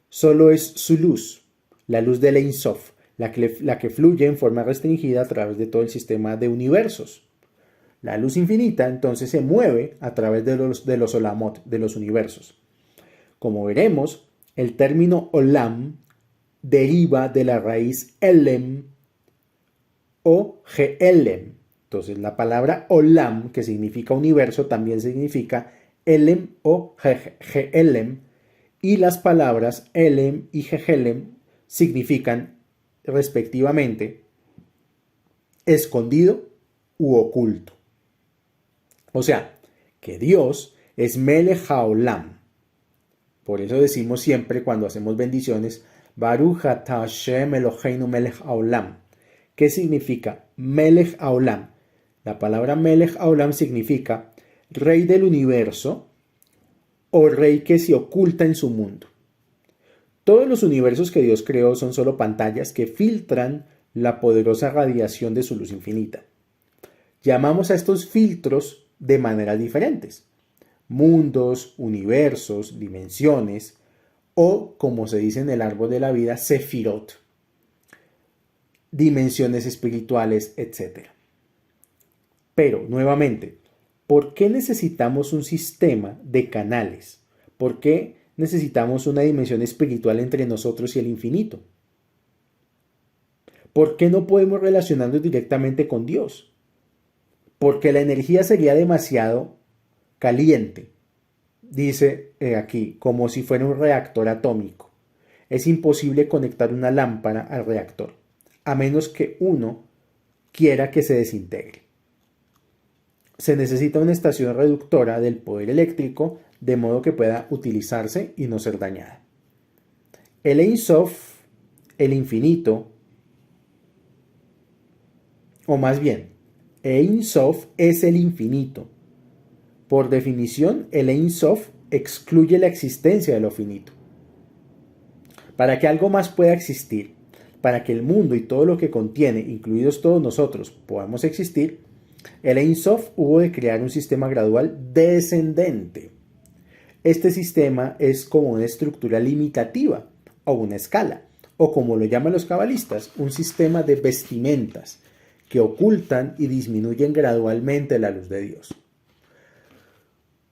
Solo es su luz, la luz del Ein Sof, la que fluye en forma restringida a través de todo el sistema de universos. La luz infinita entonces se mueve a través de los olamot, de los universos. Como veremos, el término olam deriva de la raíz elem o geelem. Entonces la palabra olam, que significa universo, también significa elem o geelem, y las palabras elem y gehelem significan respectivamente escondido u oculto. O sea, que Dios es Melech HaOlam. Por eso decimos siempre cuando hacemos bendiciones, Baruch atah Hashem Eloheinu Melech HaOlam. ¿Qué significa Melech HaOlam? La palabra Melech HaOlam significa rey del universo o rey que se oculta en su mundo. Todos los universos que Dios creó son solo pantallas que filtran la poderosa radiación de su luz infinita. Llamamos a estos filtros de maneras diferentes: mundos, universos, dimensiones, o, como se dice en el árbol de la vida, sefirot, dimensiones espirituales, etc. Pero, nuevamente, ¿por qué necesitamos un sistema de canales? ¿Por qué necesitamos una dimensión espiritual entre nosotros y el infinito? ¿Por qué no podemos relacionarnos directamente con Dios? Porque la energía sería demasiado caliente, dice aquí, como si fuera un reactor atómico. Es imposible conectar una lámpara al reactor, a menos que uno quiera que se desintegre. se necesita una estación reductora del poder eléctrico de modo que pueda utilizarse y no ser dañada. El Ein Sof, el infinito, o más bien, Ein Sof es el infinito. Por definición, el Ein Sof excluye la existencia de lo finito. Para que algo más pueda existir, para que el mundo y todo lo que contiene, incluidos todos nosotros, podamos existir, el Ein Sof hubo de crear un sistema gradual descendente. Este sistema es como una estructura limitativa o una escala, o como lo llaman los cabalistas, un sistema de vestimentas que ocultan y disminuyen gradualmente la luz de Dios.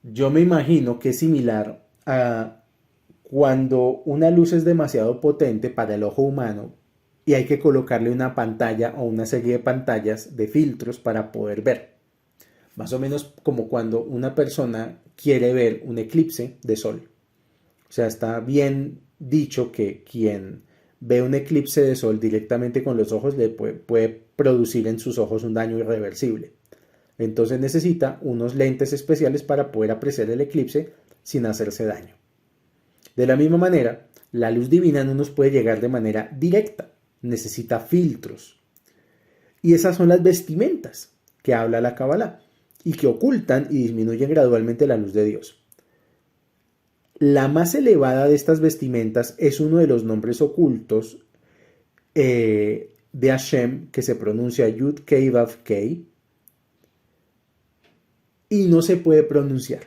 Yo me imagino que es similar a cuando una luz es demasiado potente para el ojo humano y hay que colocarle una pantalla o una serie de pantallas de filtros para poder ver. Más o menos como cuando una persona quiere ver un eclipse de sol. O sea, está bien dicho que quien ve un eclipse de sol directamente con los ojos le puede producir en sus ojos un daño irreversible. Entonces necesita unos lentes especiales para poder apreciar el eclipse sin hacerse daño. De la misma manera, la luz divina no nos puede llegar de manera directa, necesita filtros. Y esas son las vestimentas que habla la Kabbalah y que ocultan y disminuyen gradualmente la luz de Dios. La más elevada de estas vestimentas es uno de los nombres ocultos de Hashem, que se pronuncia Yud Kei Vav Kei, y no se puede pronunciar.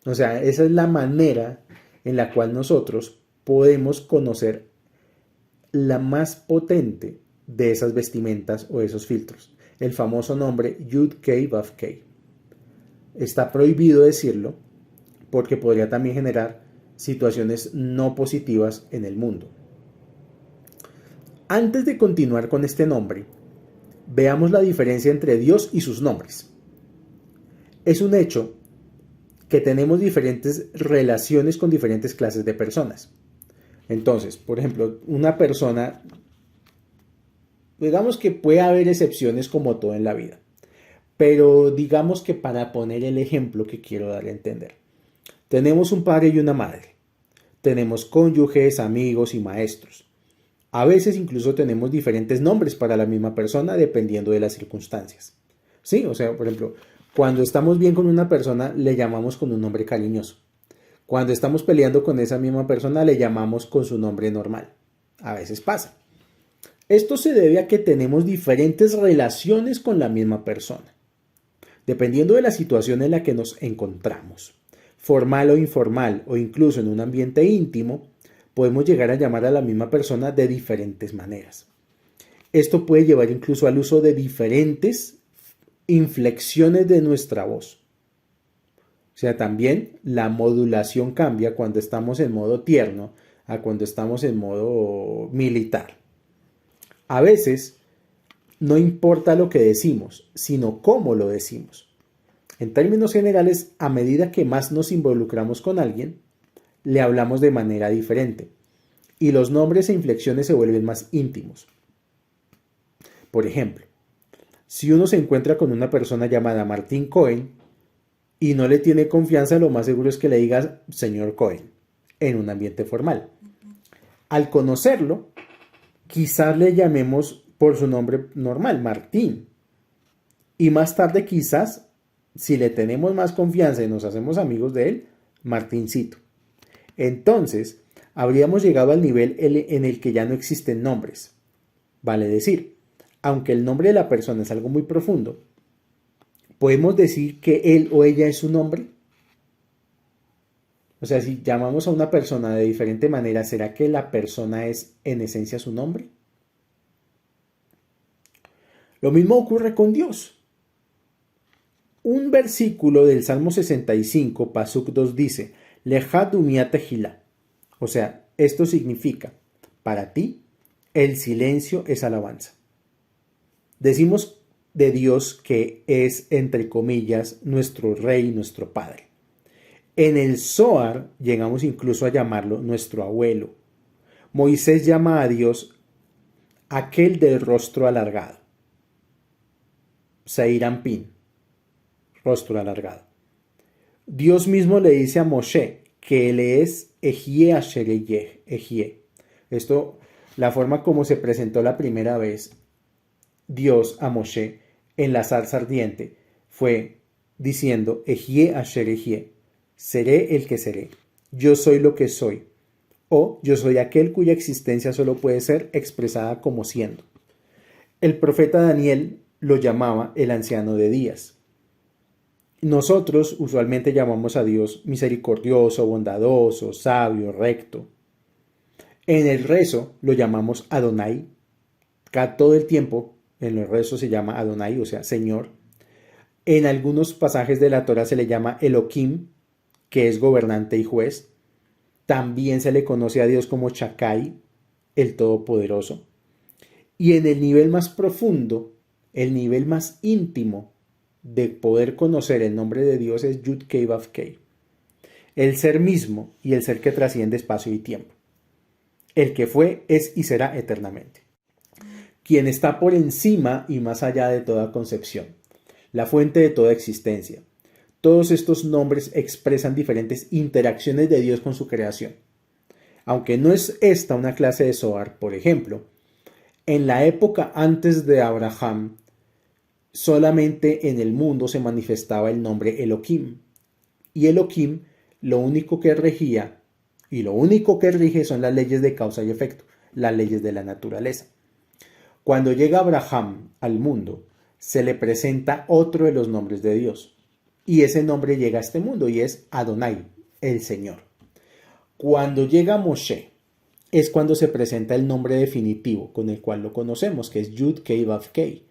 O sea, esa es la manera en la cual nosotros podemos conocer la más potente de esas vestimentas o esos filtros. El famoso nombre Yud Kei Vav Kei. Está prohibido decirlo porque podría también generar situaciones no positivas en el mundo. Antes de continuar con este nombre, veamos la diferencia entre Dios y sus nombres. Es un hecho que tenemos diferentes relaciones con diferentes clases de personas. Entonces, por ejemplo, una persona, digamos que puede haber excepciones como todo en la vida, pero digamos que para poner el ejemplo que quiero dar a entender, tenemos un padre y una madre, tenemos cónyuges, amigos y maestros. A veces incluso tenemos diferentes nombres para la misma persona dependiendo de las circunstancias. Sí, o sea, por ejemplo, cuando estamos bien con una persona le llamamos con un nombre cariñoso. Cuando estamos peleando con esa misma persona le llamamos con su nombre normal. A veces pasa. Esto se debe a que tenemos diferentes relaciones con la misma persona, dependiendo de la situación en la que nos encontramos. Formal o informal o incluso en un ambiente íntimo, podemos llegar a llamar a la misma persona de diferentes maneras. Esto puede llevar incluso al uso de diferentes inflexiones de nuestra voz. O sea, también la modulación cambia cuando estamos en modo tierno a cuando estamos en modo militar. A veces no importa lo que decimos, sino cómo lo decimos. En términos generales, a medida que más nos involucramos con alguien, le hablamos de manera diferente y los nombres e inflexiones se vuelven más íntimos. Por ejemplo, si uno se encuentra con una persona llamada Martín Cohen y no le tiene confianza, lo más seguro es que le digas señor Cohen en un ambiente formal. Al conocerlo, quizás le llamemos por su nombre normal, Martín. Y más tarde quizás, si le tenemos más confianza y nos hacemos amigos de él, Martincito. Entonces, habríamos llegado al nivel en el que ya no existen nombres. Vale decir, aunque el nombre de la persona es algo muy profundo, ¿podemos decir que él o ella es su nombre? O sea, si llamamos a una persona de diferente manera, ¿será que la persona es en esencia su nombre? Lo mismo ocurre con Dios. Un versículo del Salmo 65, Pasuk 2 dice, Leja dumia tehilá. O sea, esto significa, para ti, el silencio es alabanza. Decimos de Dios que es, entre comillas, nuestro Rey, nuestro Padre. En el Zohar llegamos incluso a llamarlo nuestro abuelo. Moisés llama a Dios aquel del rostro alargado. Seir Anpin. rostro alargado. Dios mismo le dice a Moshe que él es Ejie Asher Ejie. Esto, la forma como se presentó la primera vez Dios a Moshe en la zarza ardiente fue diciendo Ejie Asher Ejie, seré el que seré, yo soy lo que soy, o yo soy aquel cuya existencia solo puede ser expresada como siendo. El profeta Daniel lo llamaba el anciano de días. Nosotros usualmente llamamos a Dios misericordioso, bondadoso, sabio, recto. En el rezo lo llamamos Adonai. Todo el tiempo en el rezo se llama Adonai, o sea, Señor. En algunos pasajes de la Torah se le llama Elohim, que es gobernante y juez. También se le conoce a Dios como Shakai, el Todopoderoso. Y en el nivel más profundo, el nivel más íntimo de poder conocer el nombre de Dios es Yud Kei Vav Kei, el ser mismo y el ser que trasciende espacio y tiempo, el que fue, es y será eternamente, quien está por encima y más allá de toda concepción, la fuente de toda existencia. Todos estos nombres expresan diferentes interacciones de Dios con su creación. Aunque no es esta una clase de Zohar, por ejemplo, en la época antes de Abraham, solamente en el mundo se manifestaba el nombre Elohim. Y Elohim lo único que regía y lo único que rige son las leyes de causa y efecto, las leyes de la naturaleza. Cuando llega Abraham al mundo, se le presenta otro de los nombres de Dios. Y ese nombre llega a este mundo y es Adonai, el Señor. Cuando llega Moshe, es cuando se presenta el nombre definitivo con el cual lo conocemos, que es Yud Kei Vav Kei.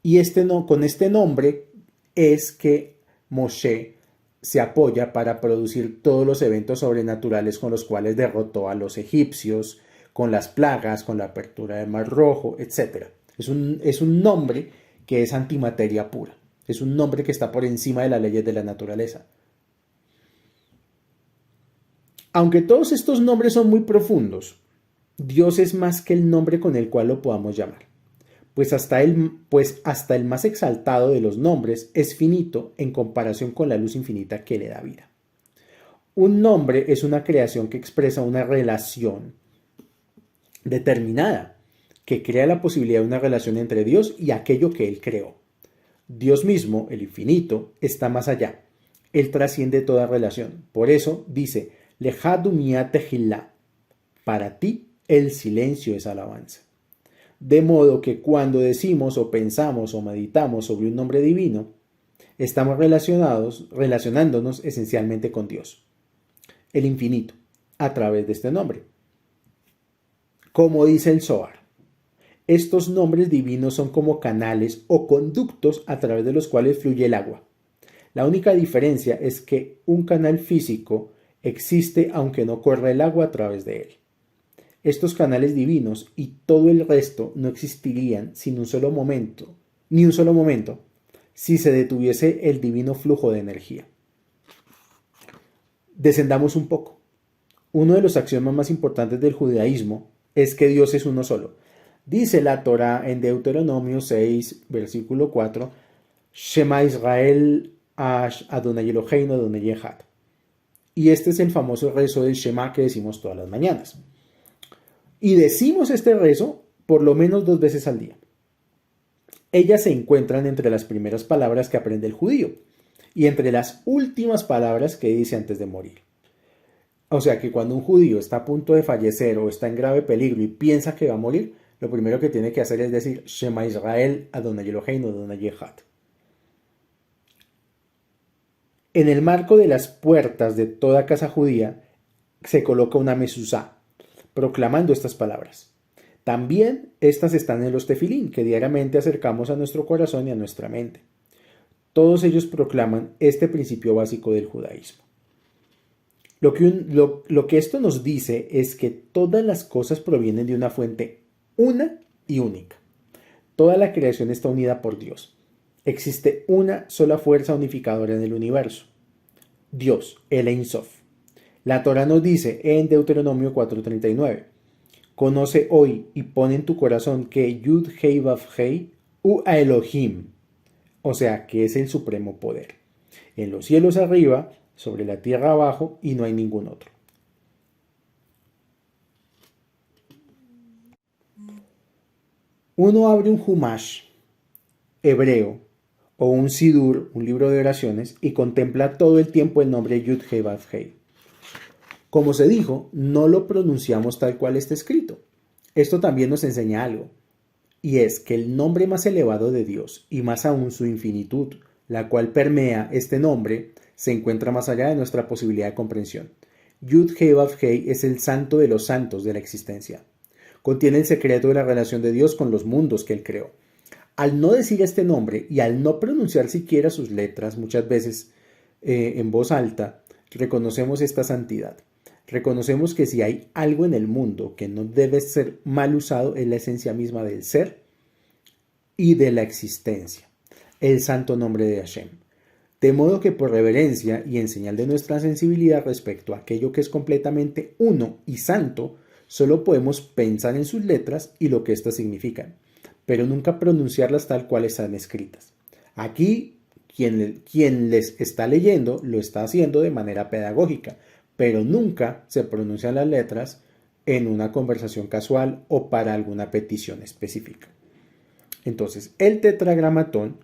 Y con este nombre es que Moshe se apoya para producir todos los eventos sobrenaturales con los cuales derrotó a los egipcios, con las plagas, con la apertura del Mar Rojo, etc. Es un nombre que es antimateria pura. Es un nombre que está por encima de las leyes de la naturaleza. Aunque todos estos nombres son muy profundos, Dios es más que el nombre con el cual lo podamos llamar. Pues hasta el más exaltado de los nombres es finito en comparación con la luz infinita que le da vida. Un nombre es una creación que expresa una relación determinada, que crea la posibilidad de una relación entre Dios y aquello que Él creó. Dios mismo, el infinito, está más allá. Él trasciende toda relación. Por eso dice, Lejadumia Tehilá, para ti el silencio es alabanza. De modo que cuando decimos o pensamos o meditamos sobre un nombre divino, estamos relacionándonos esencialmente con Dios, el infinito, a través de este nombre. Como dice el Zohar, estos nombres divinos son como canales o conductos a través de los cuales fluye el agua. La única diferencia es que un canal físico existe aunque no corra el agua a través de él. Estos canales divinos y todo el resto no existirían sin ni un solo momento, si se detuviese el divino flujo de energía. Descendamos un poco. Uno de los axiomas más importantes del judaísmo es que Dios es uno solo. Dice la Torá en Deuteronomio 6, versículo 4, Shema Israel Adonai Eloheinu Adonai Echad. Y este es el famoso rezo del Shema que decimos todas las mañanas. Y decimos este rezo por lo menos 2 veces al día. Ellas se encuentran entre las primeras palabras que aprende el judío y entre las últimas palabras que dice antes de morir. O sea que cuando un judío está a punto de fallecer o está en grave peligro y piensa que va a morir, lo primero que tiene que hacer es decir Shema Israel Adonai Eloheinu Adonai Echad. En el marco de las puertas de toda casa judía se coloca una mezuzá, proclamando estas palabras. También estas están en los tefilín, que diariamente acercamos a nuestro corazón y a nuestra mente. Todos ellos proclaman este principio básico del judaísmo. Lo que esto nos dice es que todas las cosas provienen de una fuente una y única. Toda la creación está unida por Dios. Existe una sola fuerza unificadora en el universo. Dios, el Ein Sof. La Torá nos dice en Deuteronomio 4:39, conoce hoy y pon en tu corazón que Yud Hei Vav Hei U a Elohim, o sea que es el supremo poder. En los cielos arriba, sobre la tierra abajo, y no hay ningún otro. Uno abre un Humash hebreo o un Sidur, un libro de oraciones, y contempla todo el tiempo el nombre Yud-Hei Vav-Hei. Como se dijo, no lo pronunciamos tal cual está escrito. Esto también nos enseña algo, y es que el nombre más elevado de Dios, y más aún su infinitud, la cual permea este nombre, se encuentra más allá de nuestra posibilidad de comprensión. Yud-Hei Vav-Hei es el santo de los santos de la existencia. Contiene el secreto de la relación de Dios con los mundos que Él creó. Al no decir este nombre y al no pronunciar siquiera sus letras, muchas veces en voz alta, reconocemos esta santidad. Reconocemos que si hay algo en el mundo que no debe ser mal usado, es la esencia misma del ser y de la existencia, el santo nombre de Hashem. De modo que por reverencia y en señal de nuestra sensibilidad respecto a aquello que es completamente uno y santo, solo podemos pensar en sus letras y lo que éstas significan, pero nunca pronunciarlas tal cual están escritas. Aquí, quien les está leyendo lo está haciendo de manera pedagógica, pero nunca se pronuncian las letras en una conversación casual o para alguna petición específica. Entonces, el tetragramatón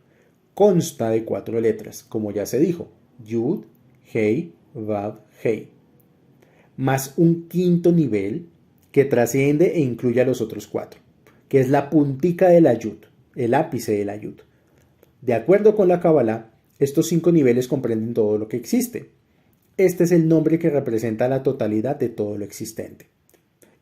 consta de 4 letras, como ya se dijo, Yud, Hei, Vav, Hei, más un quinto nivel que trasciende e incluye a los otros 4, que es la puntica de la Yud, el ápice de la Yud. De acuerdo con la Kabbalah, estos 5 niveles comprenden todo lo que existe. Este es el nombre que representa la totalidad de todo lo existente.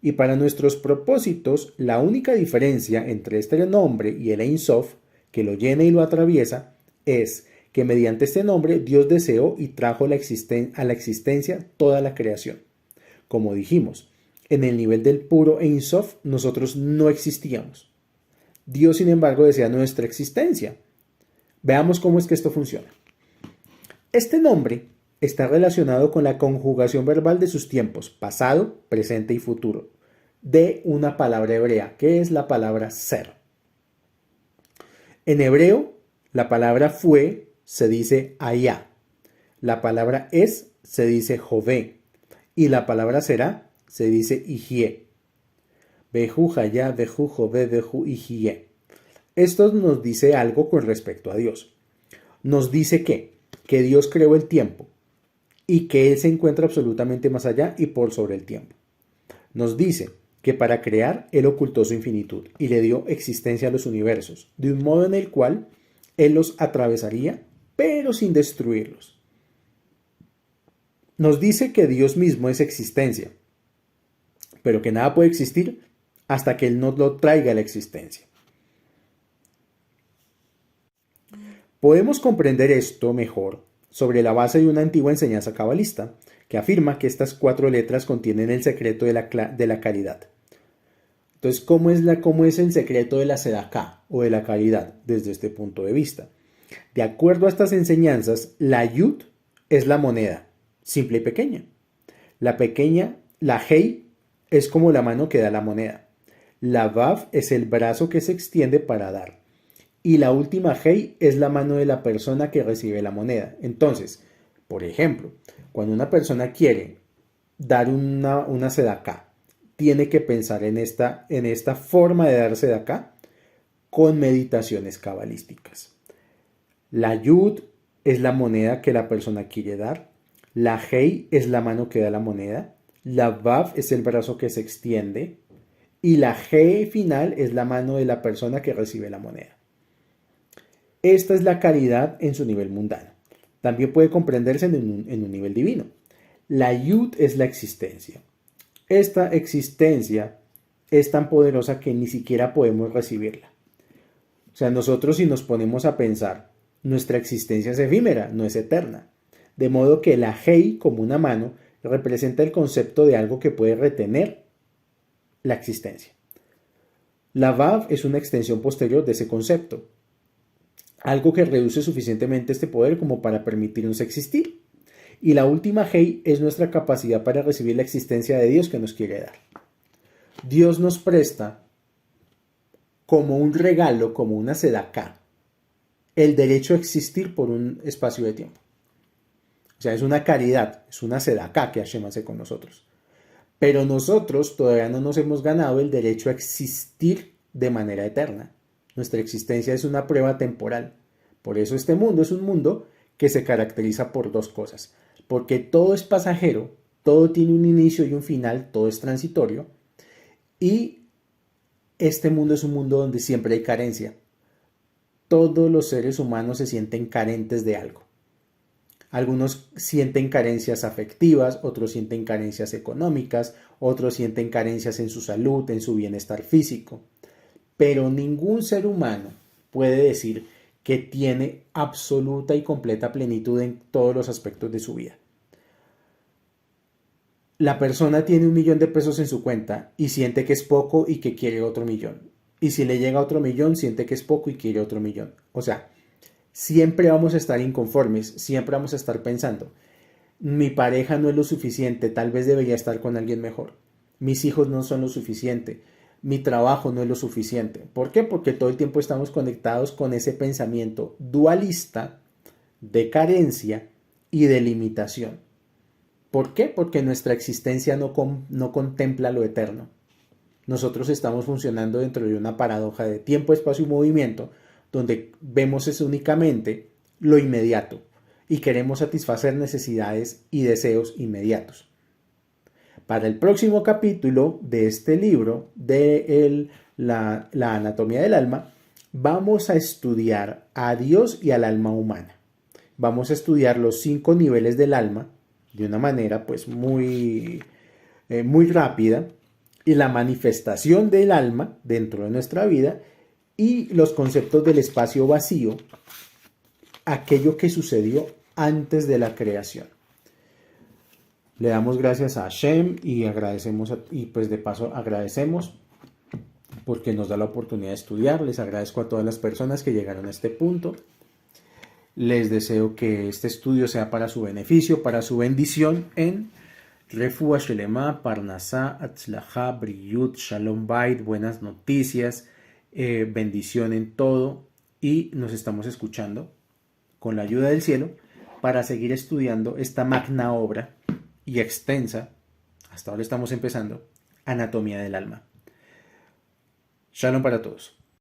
Y para nuestros propósitos, la única diferencia entre este nombre y el Ein Sof, que lo llena y lo atraviesa, es que mediante este nombre Dios deseó y trajo a la existencia toda la creación. Como dijimos, en el nivel del puro Ein Sof nosotros no existíamos. Dios, sin embargo, desea nuestra existencia. Veamos cómo es que esto funciona. Este nombre está relacionado con la conjugación verbal de sus tiempos, pasado, presente y futuro, de una palabra hebrea, que es la palabra ser. En hebreo, la palabra fue se dice hayá, la palabra es se dice jové, y la palabra será se dice ijié. Behu hayá, behu jové, behu ijié. Esto nos dice algo con respecto a Dios. Nos dice que Dios creó el tiempo, y que Él se encuentra absolutamente más allá y por sobre el tiempo. Nos dice que para crear Él ocultó su infinitud y le dio existencia a los universos, de un modo en el cual Él los atravesaría, pero sin destruirlos. Nos dice que Dios mismo es existencia, pero que nada puede existir hasta que Él nos lo traiga a la existencia. Podemos comprender esto mejor sobre la base de una antigua enseñanza cabalista, que afirma que estas 4 letras contienen el secreto de la caridad. Entonces, ¿cómo es el secreto de la sedaká o de la caridad desde este punto de vista? De acuerdo a estas enseñanzas, la yud es la moneda, simple y pequeña. La hei es como la mano que da la moneda. La vav es el brazo que se extiende para dar. Y la última hei es la mano de la persona que recibe la moneda. Entonces, por ejemplo, cuando una persona quiere dar una sedaká, tiene que pensar en esta forma de dar sedaká con meditaciones cabalísticas. La yud es la moneda que la persona quiere dar. La hei es la mano que da la moneda. La vav es el brazo que se extiende. Y la he final es la mano de la persona que recibe la moneda. Esta es la caridad en su nivel mundano. También puede comprenderse en un nivel divino. La yud es la existencia. Esta existencia es tan poderosa que ni siquiera podemos recibirla. O sea, nosotros si nos ponemos a pensar, nuestra existencia es efímera, no es eterna. De modo que la hei, como una mano, representa el concepto de algo que puede retener la existencia. La vav es una extensión posterior de ese concepto. Algo que reduce suficientemente este poder como para permitirnos existir. Y la última hei es nuestra capacidad para recibir la existencia de Dios que nos quiere dar. Dios nos presta como un regalo, como una sedaká, el derecho a existir por un espacio de tiempo. O sea, es una caridad, es una sedacá que Hashem hace con nosotros. Pero nosotros todavía no nos hemos ganado el derecho a existir de manera eterna. Nuestra existencia es una prueba temporal. Por eso este mundo es un mundo que se caracteriza por dos cosas. Porque todo es pasajero, todo tiene un inicio y un final, todo es transitorio. Y este mundo es un mundo donde siempre hay carencia. Todos los seres humanos se sienten carentes de algo. Algunos sienten carencias afectivas, otros sienten carencias económicas, otros sienten carencias en su salud, en su bienestar físico. Pero ningún ser humano puede decir que tiene absoluta y completa plenitud en todos los aspectos de su vida. La persona tiene 1.000.000 de pesos en su cuenta y siente que es poco y que quiere otro millón. Y si le llega otro millón, siente que es poco y quiere otro millón. O sea, siempre vamos a estar inconformes, siempre vamos a estar pensando, mi pareja no es lo suficiente, tal vez debería estar con alguien mejor. Mis hijos no son lo suficiente, mi trabajo no es lo suficiente. ¿Por qué? Porque todo el tiempo estamos conectados con ese pensamiento dualista de carencia y de limitación. ¿Por qué? Porque nuestra existencia no contempla lo eterno. Nosotros estamos funcionando dentro de una paradoja de tiempo, espacio y movimiento, donde vemos es únicamente lo inmediato y queremos satisfacer necesidades y deseos inmediatos. Para el próximo capítulo de este libro, de la anatomía del alma, vamos a estudiar a Dios y al alma humana. Vamos a estudiar los 5 niveles del alma de una manera pues muy rápida, y la manifestación del alma dentro de nuestra vida y los conceptos del espacio vacío, aquello que sucedió antes de la creación. Le damos gracias a Hashem y agradecemos, y pues de paso agradecemos porque nos da la oportunidad de estudiar. Les agradezco a todas las personas que llegaron a este punto. Les deseo que este estudio sea para su beneficio, para su bendición en Refuah Shelema, Parnasá, Atzlajá, Briyut, Shalom Bait, buenas noticias, bendición en todo, y nos estamos escuchando con la ayuda del cielo para seguir estudiando esta magna obra y extensa, hasta ahora estamos empezando, Anatomía del Alma. Shalom para todos.